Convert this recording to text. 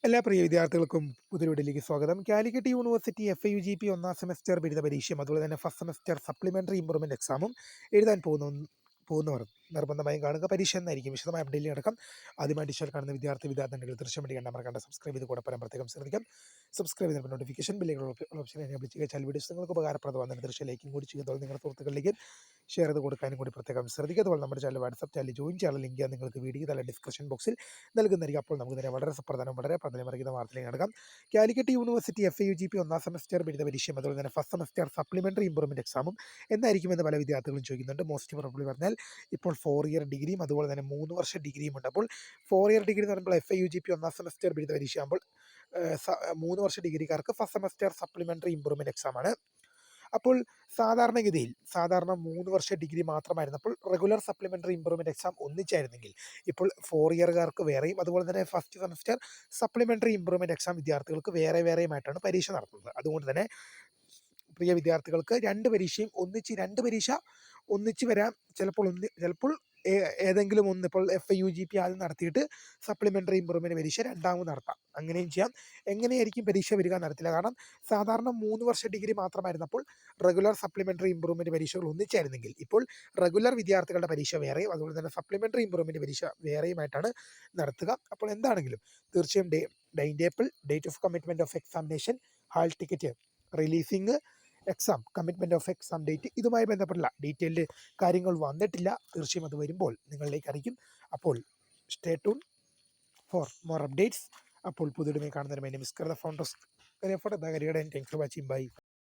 എല്ലാ പ്രിയ വിദ്യാർത്ഥികൾക്കും പുതിയ വീഡിയോയിലേക്ക് സ്വാഗതം. കാലിക്കറ്റ് യൂണിവേഴ്സിറ്റി FIUGP ഒന്നാം സെമസ്റ്റർ ബിരുദ പരീക്ഷയും അതുപോലെ തന്നെ ഫസ്റ്റ് സെമസ്റ്റർ സപ്ലിമെന്ററി ഇംപ്രൂവ്മെന്റ് എക്സാമും എഴുതാൻ പോകുന്നവർ നിർബന്ധമായും കാണുക. പരീക്ഷ എന്നായിരിക്കും വിശദമായ അപ്ഡേറ്റിൽ അടക്കം ആദ്യമായി ഡിഷൽ കാണുന്ന വിദ്യാർത്ഥികൾ ദൃശ്യം വേണ്ടി കണ്ടാൽ മറക്കാണ്ട് സബ്സ്ക്രൈബ് ചെയ്ത് കൂടെ പരം പ്രത്യേകം ശ്രദ്ധിക്കാം. സബ്സ്ക്രൈബ് ചെയ്ത നോട്ടിഫിക്കേഷൻ ബില്ലുകൾ ഓപ്ഷൻ എനേബിൾ ചെയ്യുക. വീഡിയോസ് നിങ്ങൾക്ക് ഉപകാരപ്രദമാണ് ദൃശ്യം ലൈക്കും കൂടി ചെയ്യുക. നിങ്ങളുടെ സുഹൃത്തുക്കളിലേക്ക് ഷെയർ ചെയ്ത് കൊടുക്കാനും കൂടി പ്രത്യേകം ശ്രദ്ധിക്കുക. അതുപോലെ നമ്മുടെ ചാനൽ വാട്സ്ആപ്പ് ചാനൽ ജോയിൻ ചെയ്യാനുള്ള ലിങ്ക് നിങ്ങൾക്ക് വീഡിയോ തല ഡിസ്ക്രിപ്ഷൻ ബോക്സിൽ നൽകുന്നതായിരിക്കും. അപ്പോൾ നമുക്ക് തന്നെ വളരെ വളരെ പ്രാധാന്യമറിയുന്ന വാർത്തയിലേക്ക് നടക്കാം. കാലിക്കറ്റ് യൂണിവേഴ്സിറ്റി FIUGP ഒന്നാം സെമസ്റ്റർ ബിരുദ പരീക്ഷയും അതുപോലെ തന്നെ ഫസ്റ്റ് സെമസ്റ്റർ സപ്ലിമെന്ററി ഇംപ്രൂവ്മെന്റ് എക്സാമും എന്നായിരിക്കുമെന്ന് പല വിദ്യാർത്ഥികളും ചോദിക്കുന്നുണ്ട്. മോസ്റ്റ് പ്രോബബ്ലി പറഞ്ഞാൽ ഇപ്പോൾ 4 ഇയർ ഡിഗ്രിയും അതുപോലെ തന്നെ 3 വർഷ ഡിഗ്രിയും ഉണ്ട്. അപ്പോൾ 4 ഇയർ ഡിഗ്രി എന്ന് പറയുമ്പോൾ FIUGP ഒന്നാം സെമസ്റ്റർ ബിരുദ പരീക്ഷയാകുമ്പോൾ 3 വർഷ ഡിഗ്രിക്കാർക്ക് ഫസ്റ്റ് സെമസ്റ്റർ സപ്ലിമെന്ററി ഇംപ്രൂവ്മെന്റ് എക്സാമാണ്. അപ്പോൾ സാധാരണഗതിയിൽ 3 വർഷ ഡിഗ്രി മാത്രമായിരുന്നപ്പോൾ റെഗുലർ സപ്ലിമെന്ററി ഇംപ്രൂവ്മെന്റ് എക്സാം ഒന്നിച്ചായിരുന്നെങ്കിൽ ഇപ്പോൾ 4 ഇയറുകാർക്ക് വേറെയും അതുപോലെ തന്നെ first semester supplementary improvement exam വിദ്യാർത്ഥികൾക്ക് വേറെയുമായിട്ടാണ് പരീക്ഷ നടത്തുന്നത്. അതുകൊണ്ട് തന്നെ പ്രിയ വിദ്യാർത്ഥികൾക്ക് രണ്ട് പരീക്ഷ ഒന്നിച്ച് വരാം. ചിലപ്പോൾ ഏതെങ്കിലും ഒന്ന് ഇപ്പോൾ FIUGP ആദ്യം നടത്തിയിട്ട് സപ്ലിമെന്ററി ഇംപ്രൂവ്മെന്റ് പരീക്ഷ രണ്ടാമത് നടത്താം. അങ്ങനെയും ചെയ്യാം. എങ്ങനെയായിരിക്കും പരീക്ഷ വരിക നടത്തില്ല. കാരണം സാധാരണ 3 വർഷ ഡിഗ്രി മാത്രമായിരുന്നപ്പോൾ റെഗുലർ സപ്ലിമെന്ററി ഇംപ്രൂവ്മെന്റ് പരീക്ഷകൾ ഒന്നിച്ചായിരുന്നെങ്കിൽ ഇപ്പോൾ റെഗുലർ വിദ്യാർത്ഥികളുടെ പരീക്ഷ വേറെയും അതുപോലെ തന്നെ സപ്ലിമെന്ററി ഇംപ്രൂവ്മെന്റ് പരീക്ഷ വേറെയുമായിട്ടാണ് നടത്തുക. അപ്പോൾ എന്താണെങ്കിലും തീർച്ചയായും date of commitment of examination, hall ticket releasing, exam commitment of exam date ഇതുമായി ബന്ധപ്പെട്ടുള്ള ഡീറ്റെയിൽഡ് കാര്യങ്ങൾ വന്നിട്ടില്ല. തീർച്ചയായും അത് വരുമ്പോൾ നിങ്ങളിലേക്ക് അറിയിക്കും. അപ്പോൾ stay tune for more updates. അപ്പോൾ പുതിയതുമായി കാണുന്നതിന് മൈ നെയിം ഈസ് കർദ founder of thanks for watching. By.